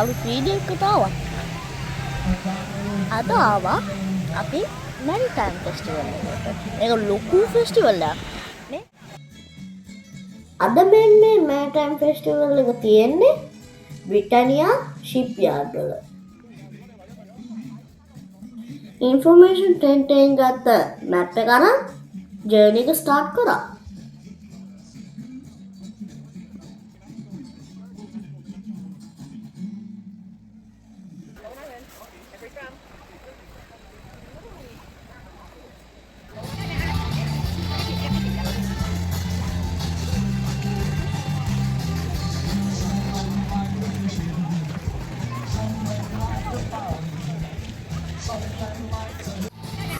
අලුත් වීඩියෝ එකකට ආවා. අද ආවා අපි මැරිටයිම් ෆෙස්ටිවල් එකට. ඒක ලොකු ෆෙස්ටිවල් එකක් නේ. අද මේ මැරිටයිම් ෆෙස්ටිවල් එක තියෙන්නේ බ්‍රිටානියා ෂිප්යාඩ් වල. ඉන්ෆර්මේෂන් ටෙන්ටෙන් ගත්ත මැප් එක අරන් ජර්නි එක ස්ටාර්ට් කරා.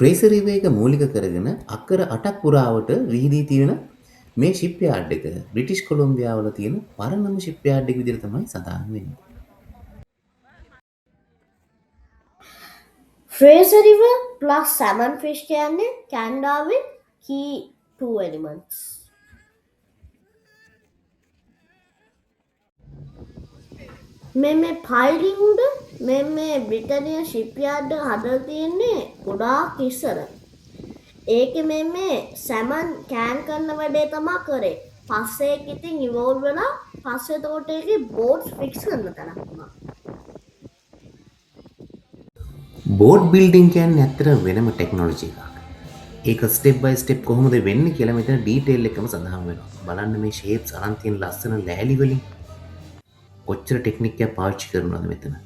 ෆ්‍රේසර් රිවර් එක මූලික කරගෙන අක්කර 8ක් පුරාවට විහිදී තියෙන මේ ෂිප්යාඩ් එක බ්‍රිටිෂ් කොලොම්බියාවල තියෙන පරණම ෂිප්යාඩ් එක විදිහට තමයි සඳහන් වෙන්නේ. ෆ්‍රේසර් රිවර් ප්ලස් සැමන් ෆිෂ් කියන්නේ කැනඩාවේ key 2 elements. මේ පයිලින් උඩ මේ බ්‍රිටානියා ෂිප්යාඩ් එක හදලා තියෙන්නේ ගොඩාක් ඉස්සර. ඒකේ මේ සැමන් කෑන් කරන වැඩේ තමයි කරේ. පස්සේ ඒක ඉතින් ඉවෝල්ව් වෙලා පස්සේ එතකොට ඒකේ බෝට්ස් ෆික්ස් කරන තැනක් වුණා. බෝට් බිල්ඩින් කියන්නේ ඇත්තට වෙනම ටෙක්නොලොජි එකක්. ඒක ස්ටෙප් බයි ස්ටෙප් කොහොමද වෙන්නේ කියලා මෙතන ඩීටේල් එකම සඳහන් වෙනවා. බලන්න මේ ෂේප්ස් අරන් තියෙන ලස්සන ලෑලි වලින් කොච්චර ටෙක්නික් එකක් පාවිච්චි කරනවද මෙතන.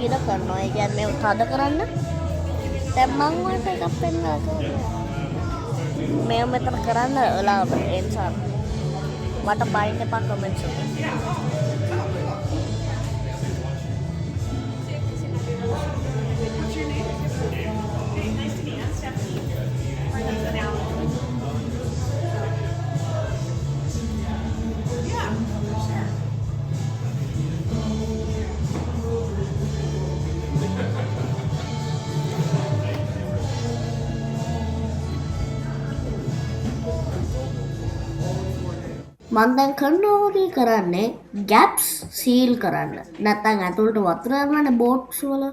ඉර කරනවා. ඒ කියන්නේ මේව තද කරන්න. දැන් මං වලට එකක් පෙන්නලා තියෙනවා. මේව මෙතන කරන්න ඔයාලා ඒ නිසා මට බයින් එපා කමෙන්ට්ස් වලින්. මම දැන් කරනවා කරන්නේ ගැප්ස් සීල් කරන්න. නැත්නම් ඇතුළට වතුර යනවානේ බෝට්ස් වල.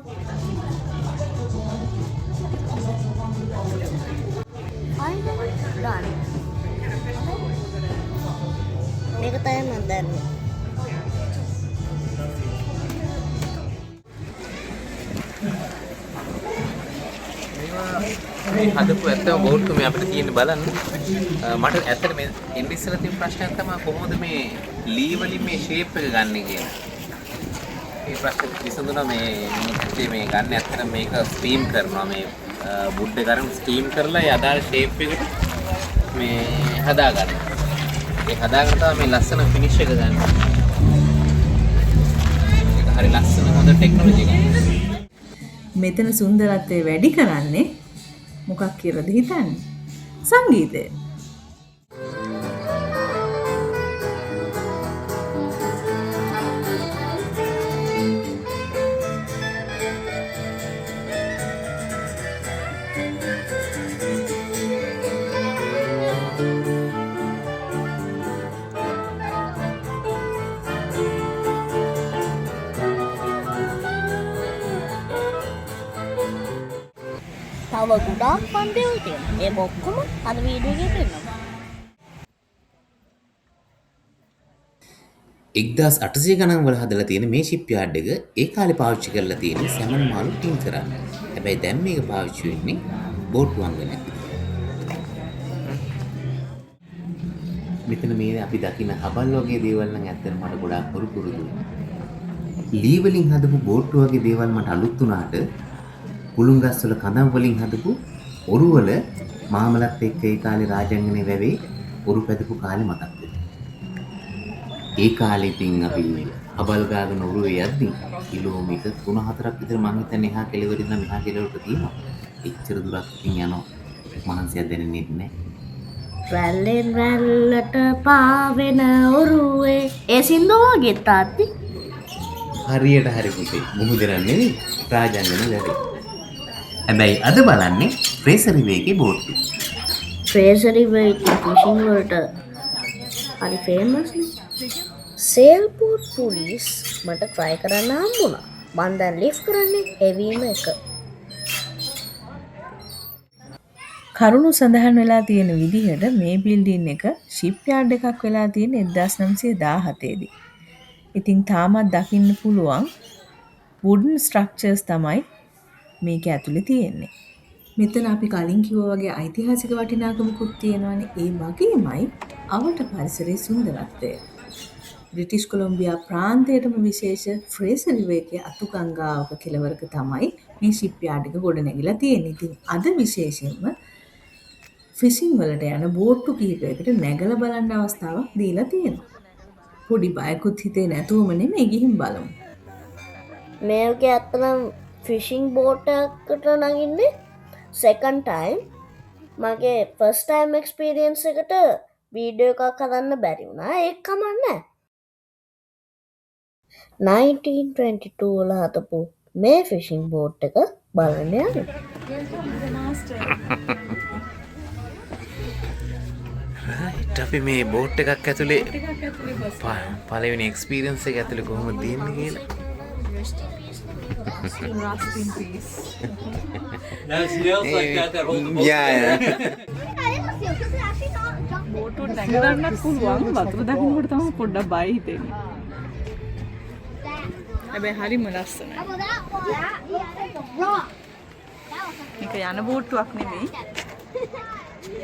මේක තමයි මම දන්නේ. මේ හදපු ඇත්තම බෝට් මේ අපිට තියෙන බලන්න මට ඇත්තට මේ එන්න ඉස්සෙල්ලා තියෙන ප්‍රශ්නයක් තමයි කොහොමද මේ ලී වලින් මේ ෂේප් එක ගන්න කියලා. ඒ ප්‍රශ්නේ විසඳුණා මේ මේ ගන්න ඇත්තට මේක ස්ටීම් කරනවා මේ වුඩ් එක අරන් ස්ටීම් කරලා ඒ අදාළ ෂේප් එකට මේ හදා ගන්න. ඒ හදාගෙන තමයි මේ ලස්සන ෆිනිෂ් එක ගන්න. ඒක හරි ලස්සන හොඳ ටෙක්නොලොජි එකක්. මෙතන සුන්දරත්වය වැඩි කරන්නේ මොකක් කියලාද හිතන්නේ? සංගීතය. තව ගොඩාක් ෆන් දේවල් තියෙනවා. ඒ ඔක්කොම අද වීඩියෝ එකේ පෙන්නනවා. 1800 ගණන් වල හදලා තියෙන මේ ෂිප්යාඩ් එක ඒ කාලේ පාවිච්චි කරලා තියෙන සැමන් මාළු ටින් කරන්න. හැබැයි දැන් මේක පාවිච්චි වෙන්නේ බෝට් වංගනයක්. මෙතන මේ අපි දකින හබල් වගේ දේවල් නම් ඇත්තට මට ගොඩාක් පුරුදුයි. ලී වලින් හදපු බෝට් වගේ දේවල් මට අලුත් වුණාට කුළුන් ගස් වල කඳන් වලින් හදපු ඔරු වල මාමලත් එක්ක ඒ කාලේ රාජංගනේ වැවේ ඔරු පැදපු කාලේ මතක් වෙනවා. ඒ කාලේ ඉතින් අපි අබල් ගාගෙන උරුවේ යද්දී කිලෝමීටර් 3-4ක් විතර මං හිතන්නේ එහා කෙළවර ඉඳන් මෙහා කෙළවරට තියෙනවා. එච්චර දුරක් ඉතින් යනවා. මහන්සියක් දැනෙන්නේ නැහැ. රැල්ලෙන් රැල්ලට පාවෙන ඔරුවේ ඒ සින්දුව වගේ තාත්ති. හරියට හරි පුතේ. මුහුදෙන් නෙවෙයි රාජංගන වැඩේ. හැබැයි අද බලන්නේ ෆ්‍රේසර් රිවේගේ බෝට්ටු. ෆ්‍රේසර් රිවර් ෆිෂින් වලට හරි ෆේමස් නේ. සේල්බෝට් පුලිස් මට try කරන්න හම්බුණා. මං දැන් ලිෆ්ට් කරන්නේ එවීම එක. කරුණු සඳහන් වෙලා තියෙන විදිහට මේ බිල්ඩින් එක ෂිප්යාඩ් එකක් වෙලා තියෙන 1917 දී. ඉතින් තාමත් දකින්න පුළුවන් වුඩන් ස්ට්‍රක්චර්ස් තමයි මේක ඇතුලේ තියෙන්නේ. මෙතන අපි කලින් කිව්වා වගේ ඓතිහාසික වටිනාකමකුත් තියෙනවානේ. ඒ වගේමයි අවට පරිසරයේ සුන්දරත්වය. බ්‍රිටිෂ් කොලොම්බියා ප්‍රාන්තයටම විශේෂ ෆ්‍රේසර් රිවර් අතුගංගාවක කෙළවරක තමයි මේ ෂිප්යාඩ් එක ගොඩනැගිලා තියෙන්නේ. ඉතින් අද විශේෂයෙන්ම ෆිෂින් වලට යන බෝට්ටු කිහිපයකට නැගලා බලන්න අවස්ථාවක් දීලා තියෙනවා. පොඩි බයකුත් හිතේ නැතුවම නෙමෙයි ගිහින් බලමු. මේකේ අත්තනම් ෆිෂින් බෝට් එකකට නගින්නේ second time. මගේ first time experience එකට වීඩියෝ එකක් හදන්න බැරි වුණා. ඒක කමන්නේ. 1922 වල හදපු මේ ෆිෂින් බෝට් එක බලන්න යන්න. රයිට් අපි මේ බෝට් එකක් ඇතුලේ පළවෙනි එක්ස්පීරියන්ස් එක ඇතුලේ කොහොමද දින්නේ කියලා. Rest in peace. No, she else like that holds the boat. Yeah. බෝට්ටුවට නැගගන්නත් පුළුවන්. වතුර දකින්නකොට තමයි පොඩ්ඩක් බය හිතෙන්නේ. හැබැයි හරිම ලස්සනයි. මේක යන බෝට්ටුවක් නෙමෙයි.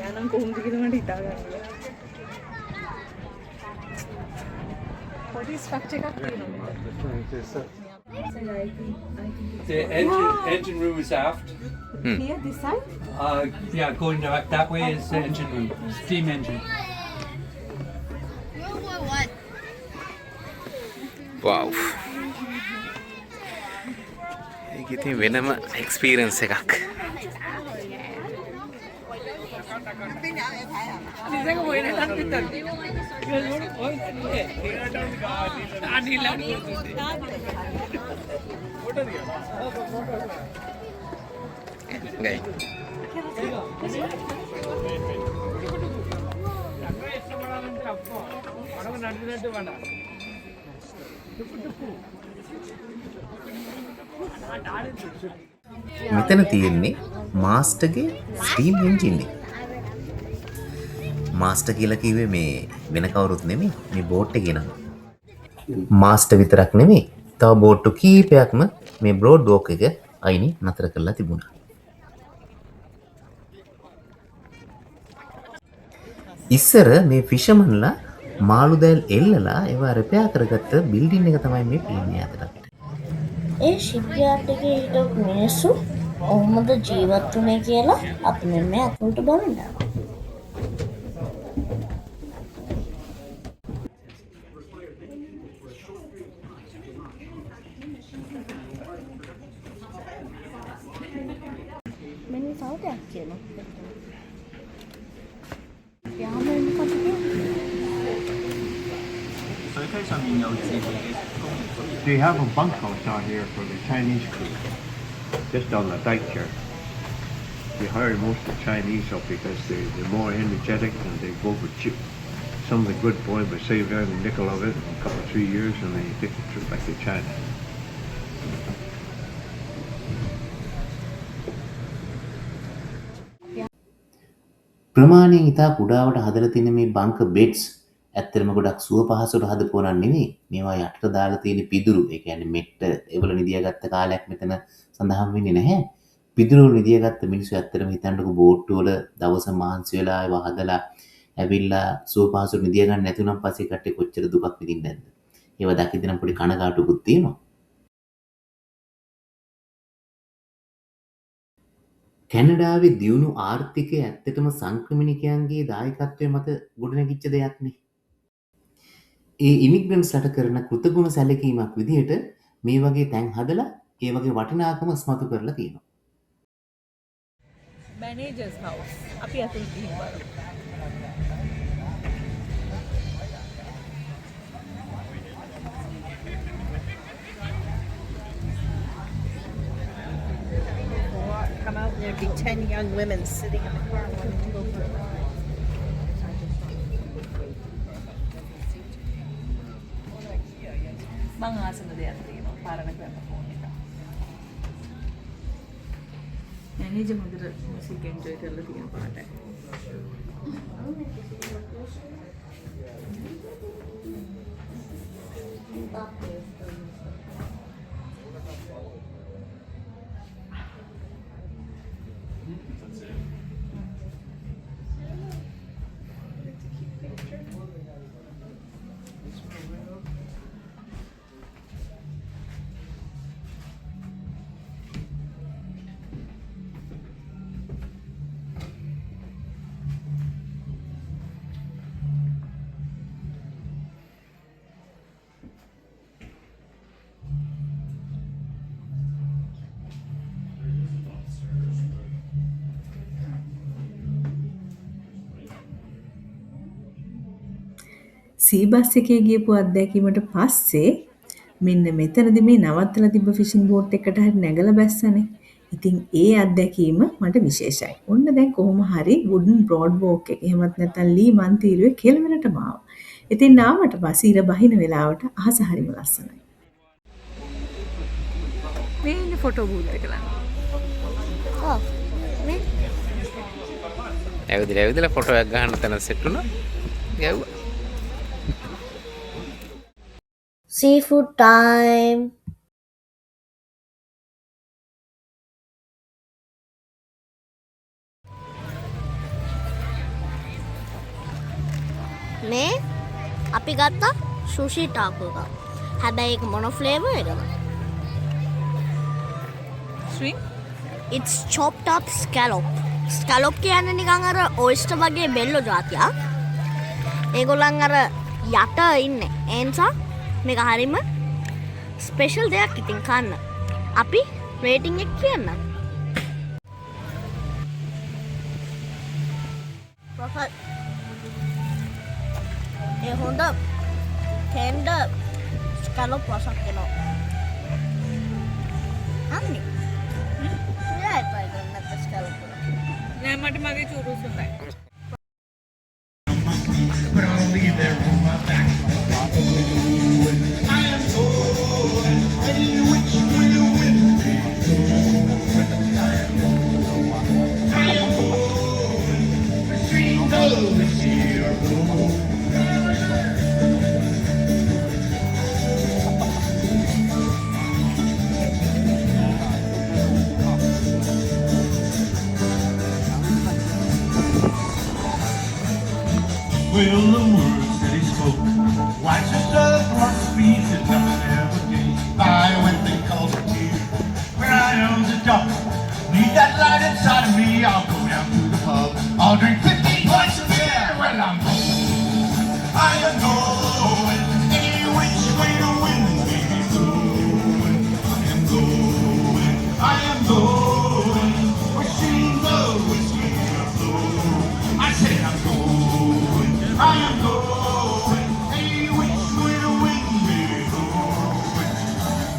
යනම් කොහොමද කියලා මට හිතා ගන්න බැහැ. පොඩි ස්ට්‍රක්චර් එකක් තියෙනවා. The engine room is aft. Here this side. Yeah, going that way is the engine room, steam engine. Wow. ඒක ඉතින් වෙනම එක්ස්පීරියන්ස් එකක්. Gay. මෙතන තියෙන්නේ මාස්ටර්ගේ ස්ටීම් එන්ජින් එක. මාස්ටර් කියලා කිව්වේ මේ වෙන කවුරුත් නෙමෙයි මේ බෝට් එකේ නම. මාස්ටර් විතරක් නෙමෙයි තව බෝට්ටු කීපයක්ම මේ බ්‍රෝඩ් වෝක් එක අයිනේ නතර කරලා තිබුණා. ඉස්සර මේ ෆිෂර්මන්ලා මාළු දැල් එල්ලලා ඒවා රිපෙයාර් කරගත්ත බිල්ඩින් එක තමයි මේ පේන්නේ අතට. ඒ ෂිප්යාඩ් එකේ හිටපු මිනිස්සු කොහොමද ජීවත් වුනේ කියලා අපි මෙන්න අතුලට බලන්න. මෙන්න තව දෙයක් කියනවා. They have a bunkhouse out here for the Chinese crew, just on the dike here. They hire most of the Chinese up because they're more energetic and they go for cheap. Some of the good boys will save every nickel of it in a couple of 3 years and they take the trip back to China. ප්‍රමාණයෙන් ඉතා කුඩාවට හදලා තියෙන මේ බංක beds ඇත්තටම ගොඩක් සුව පහසුවට හදපුවා නෙවෙයි. මේවා යටට දාලා තියෙන පිදුරු, ඒ කියන්නේ මෙට්ට ඒවල නිදියාගත්ත කාලයක් මෙතන සඳහන් වෙන්නේ නැහැ. පිදුරු නිදියාගත්ත මිනිස්සු ඇත්තටම හිතන්නකෝ බෝට්ටු වල දවස මහන්සි වෙලා ඒවා හදලා ඇවිල්ලා සුව පහසුවට නිදියා ගන්න නැති උනම් පස්සේ කට්ටිය කොච්චර දුකක් විඳින්නේ නැද්ද? ඒවා දකිද්දී නම් පොඩි කනගාටුකුත් තියෙනවා. කැනඩාවේ දියුණු ආර්ථිකය ඇත්තටම සංක්‍රමණිකයන්ගේ දායකත්වය මත ගොඩනැගිච්ච දෙයක් නේ. ඒ ඉමිග්‍රන්ට්ස්ලට කරන කෘතගුණ සැලකීමක් විදිහට මේ වගේ තැන් හදලා ඒ වගේ වටිනාකම ඉස්මතු කරලා තියෙනවා. Managers house. අපි අතුල් ගිහින් බලමු. Come out and there'd be 10 young women sitting in the car wanting to go for a ride. මං ආසන දෙයක් තියෙනවා. පාරණ කරන ෆෝන් එක. මැනේජර් හොඳට මියුසික් එන්ජොයි කරලා තියෙන පාටයි. සීබස් එකේ ගියපු අත්දැකීමට පස්සේ මෙන්න මෙතනදි මේ නවත්තලා තිබ්බ ෆිෂින් බෝට් එකට හරි නැගලා බැස්සනේ. ඉතින් ඒ අත්දැකීම මට විශේෂයි. ඔන්න දැන් කොහොම හරි වුඩන් බ්‍රෝඩ් වෝක් එක එහෙමත් නැත්නම් ලී මන්තීරුවේ කෙළවරටම ආවා. ඉතින් ආවට පස්සේ ඉර බහින වෙලාවට අහස හරිම ලස්සනයි. මේ ඉන්නේ ෆොටෝ බූත් එක ළඟ. ඔව් මේ ඇවිදලා ෆොටෝ එකක් ගන්න තැන සෙට් වුණා. ගැව්වා. seafood time. මේ අපි ගත්ත සුෂි ටාකෝ එක. හැබැයි ඒක මොන ෆ්ලේවර් එකද? Swim It's chopped up scallop. Scallop කියන්නේ නිකන් අර oyster වගේ බෙල්ලෝ జాතියක්. ඒගොල්ලන් අර යට ඉන්නේ. ඒ නිසා මේක හරිම ස්පෙෂල් දෙයක් ඉතින් කන්න. අපි රේටින් එක කියන්න. ප්‍රොෆයිල්. ඒ හොඳ tender scallop වසක් දෙනවා. අන්නේ. නෑ try කරන්න නැත්නම් scallop. නෑ මට මගේ චූරුස් හොඳයි. But I'll leave there on my back. I am going any which way the wind may blow. I am going between those here below. Well, the words that he spoke, wise as the philosophies that nothing ever gave. I when they called it here, when I am the dark, need that light inside of me. I'll go down to the pub, I'll drink 15 pints of beer. Well, I'm going, I am going any which way the wind may be blowing. I am going, I am going, where streams the whiskey are flowing. I said I'm going. I am going, any which way the wind may blowing.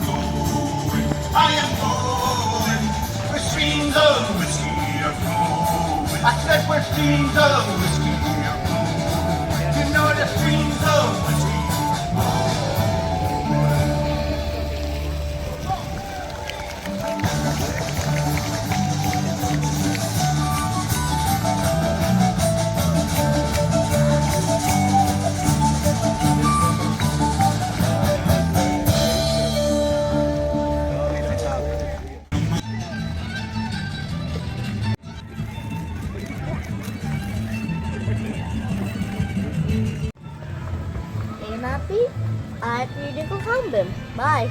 Going, I am going, where streams of whiskey are flowing. I said where streams of whiskey are flowing. You know the streams of whiskey. එහෙනම් අපි ආයෙත් video එකක් හම්බෙමු. bye.